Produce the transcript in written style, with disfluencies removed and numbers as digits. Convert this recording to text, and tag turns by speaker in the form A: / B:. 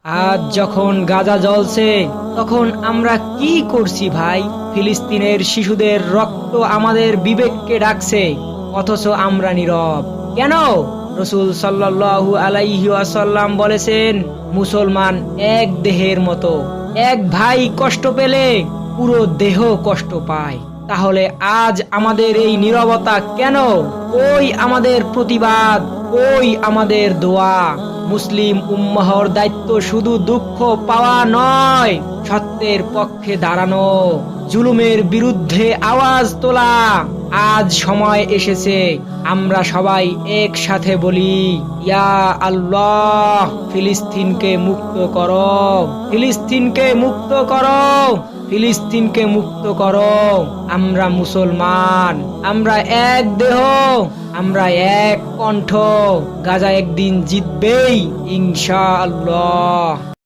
A: আজ যখন গাজা জ্বলছে তখন আমরা কি করছি ভাই? ফিলিস্তিনের শিশুদের রক্ত আমাদের বিবেককে ডাকছে, অথচ আমরা নীরব কেন? রসূল সাল্লাল্লাহু আলাইহি ওয়াসাল্লাম বলেছেন, মুসলমান এক দেহের মতো। এক ভাই কষ্ট পেলে পুরো দেহ কষ্ট পায়। তাহলে আজ আমাদের এই নীরবতা কেন? কই আমাদের প্রতিবাদ? কই আমাদের দোয়া? মুসলিম উম্মাহর দায়িত্ব শুধু দুঃখ পাওয়া নয়, সত্যের পক্ষে দাঁড়ানো, জুলুমের বিরুদ্ধে আওয়াজ তোলা। আজ সময় এসেছে আমরা সবাই একসাথে বলি, ইয়া আল্লাহ, ফিলিস্তিনকে মুক্ত করো, ফিলিস্তিনকে মুক্ত করো, ফিলিস্তিনকে মুক্ত করো। আমরা মুসলমান, আমরা এক দেহ, আমরা এক কণ্ঠ। গাজা একদিন জিতবেই ইনশাআল্লাহ।